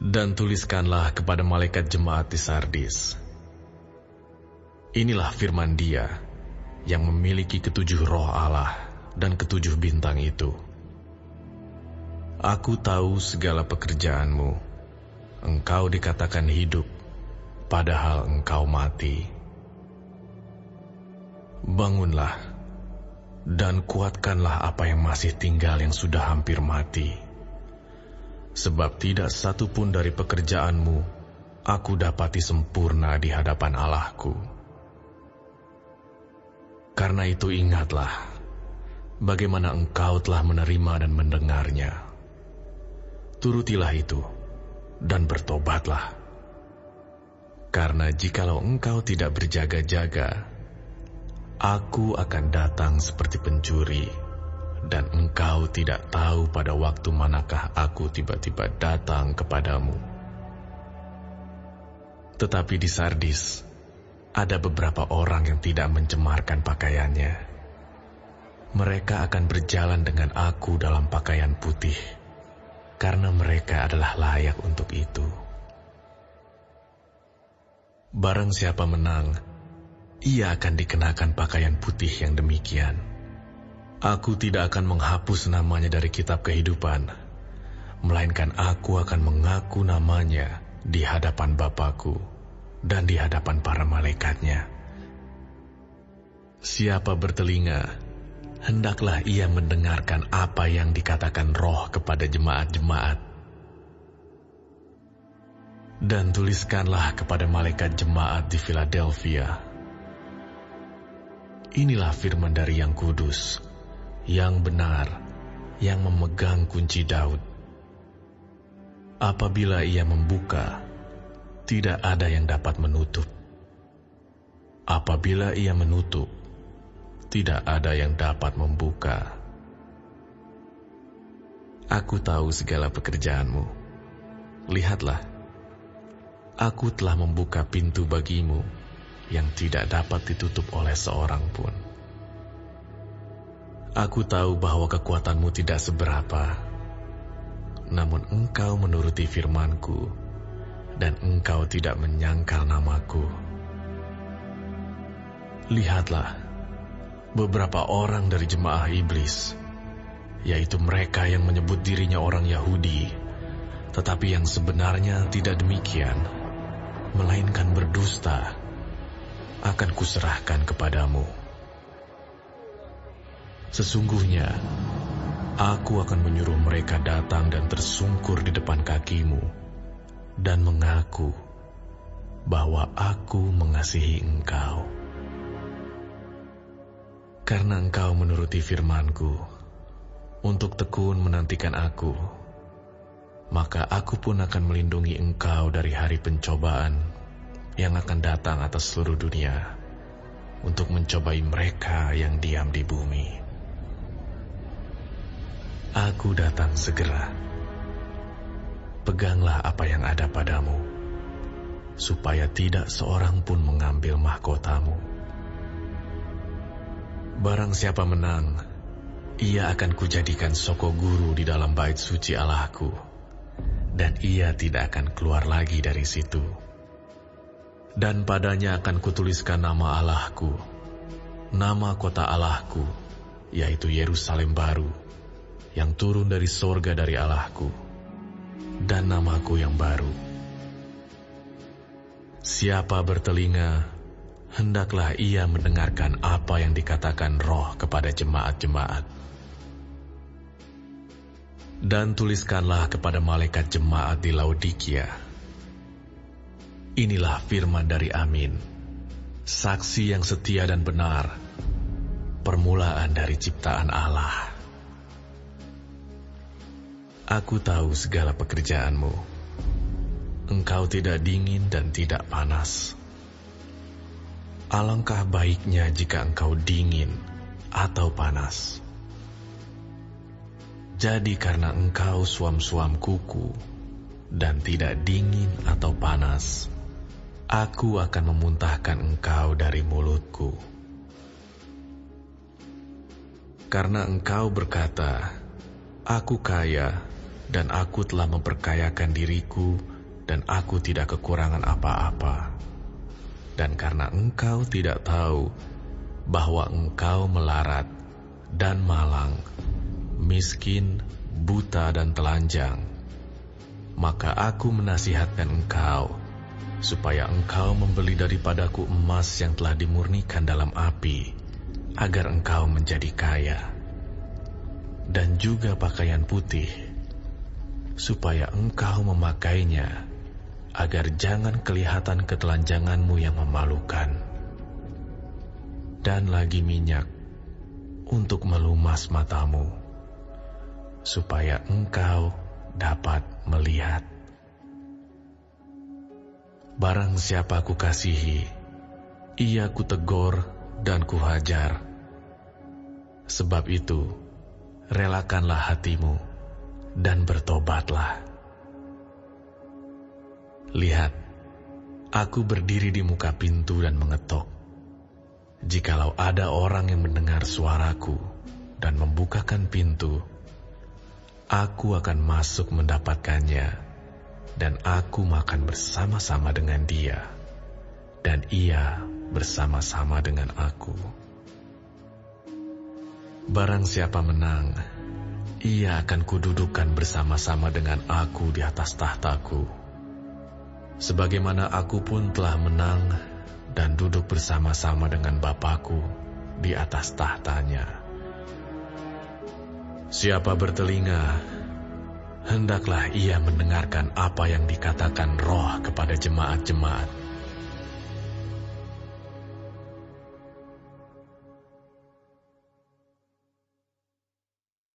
Dan tuliskanlah kepada malaikat jemaat di Sardis. Inilah firman Dia yang memiliki ketujuh roh Allah dan ketujuh bintang itu. Aku tahu segala pekerjaanmu. Engkau dikatakan hidup, padahal engkau mati. Bangunlah, dan kuatkanlah apa yang masih tinggal yang sudah hampir mati. Sebab tidak satu pun dari pekerjaanmu aku dapati sempurna di hadapan Allahku. Karena itu ingatlah bagaimana engkau telah menerima dan mendengarnya. Turutilah itu dan bertobatlah. Karena jikalau engkau tidak berjaga-jaga, aku akan datang seperti pencuri, dan engkau tidak tahu pada waktu manakah aku tiba-tiba datang kepadamu. Tetapi di Sardis ada beberapa orang yang tidak mencemarkan pakaiannya. Mereka akan berjalan dengan aku dalam pakaian putih, karena mereka adalah layak untuk itu. Barang siapa menang, ia akan dikenakan pakaian putih yang demikian. Aku tidak akan menghapus namanya dari kitab kehidupan, melainkan aku akan mengaku namanya di hadapan Bapa-Ku dan di hadapan para malaikatnya. Siapa bertelinga, hendaklah ia mendengarkan apa yang dikatakan Roh kepada jemaat-jemaat. Dan tuliskanlah kepada malaikat jemaat di Philadelphia. Inilah firman dari Yang Kudus, yang benar, yang memegang kunci Daud. Apabila ia membuka, tidak ada yang dapat menutup. Apabila ia menutup, tidak ada yang dapat membuka. Aku tahu segala pekerjaanmu. Lihatlah, aku telah membuka pintu bagimu yang tidak dapat ditutup oleh seorang pun. Aku tahu bahwa kekuatanmu tidak seberapa, namun engkau menuruti firman-Ku, dan engkau tidak menyangkal nama-Ku. Lihatlah, beberapa orang dari jemaah iblis, yaitu mereka yang menyebut dirinya orang Yahudi, tetapi yang sebenarnya tidak demikian, melainkan berdusta, akan kuserahkan kepadamu. Sesungguhnya, aku akan menyuruh mereka datang dan tersungkur di depan kakimu, dan mengaku bahwa aku mengasihi engkau. Karena engkau menuruti firman-Ku, untuk tekun menantikan aku, maka aku pun akan melindungi engkau dari hari pencobaan yang akan datang atas seluruh dunia, untuk mencobai mereka yang diam di bumi. Aku datang segera. Peganglah apa yang ada padamu, supaya tidak seorang pun mengambil mahkotamu. Barang siapa menang, ia akan kujadikan soko guru di dalam bait suci Allahku, dan ia tidak akan keluar lagi dari situ. Dan padanya akan kutuliskan nama Allahku, nama kota Allahku, yaitu Yerusalem baru, yang turun dari sorga dari Allahku, dan namaku yang baru. Siapa bertelinga, hendaklah ia mendengarkan apa yang dikatakan Roh kepada jemaat-jemaat. Dan tuliskanlah kepada malaikat jemaat di Laodikia. Inilah firman dari Amin, saksi yang setia dan benar, permulaan dari ciptaan Allah. Aku tahu segala pekerjaanmu. Engkau tidak dingin dan tidak panas. Alangkah baiknya jika engkau dingin atau panas. Jadi karena engkau suam-suam kuku dan tidak dingin atau panas, aku akan memuntahkan engkau dari mulutku. Karena engkau berkata, aku kaya, dan aku telah memperkayakan diriku dan aku tidak kekurangan apa-apa. Dan karena engkau tidak tahu bahwa engkau melarat dan malang, miskin, buta dan telanjang, maka aku menasihatkan engkau supaya engkau membeli daripadaku emas yang telah dimurnikan dalam api, agar engkau menjadi kaya, dan juga pakaian putih, supaya engkau memakainya, agar jangan kelihatan ketelanjanganmu yang memalukan, dan lagi minyak untuk melumas matamu, supaya engkau dapat melihat. Barang siapa kukasihi, ia kutegur dan kuhajar. Sebab itu, relakanlah hatimu dan bertobatlah. Lihat, aku berdiri di muka pintu dan mengetok. Jikalau ada orang yang mendengar suaraku dan membukakan pintu, aku akan masuk mendapatkannya, dan aku makan bersama-sama dengan dia, dan ia bersama-sama dengan aku. Barang siapa menang, ia akan kududukan bersama-sama dengan aku di atas tahtaku, sebagaimana aku pun telah menang dan duduk bersama-sama dengan Bapa-Ku di atas tahtanya. Siapa bertelinga, hendaklah ia mendengarkan apa yang dikatakan Roh kepada jemaat-jemaat.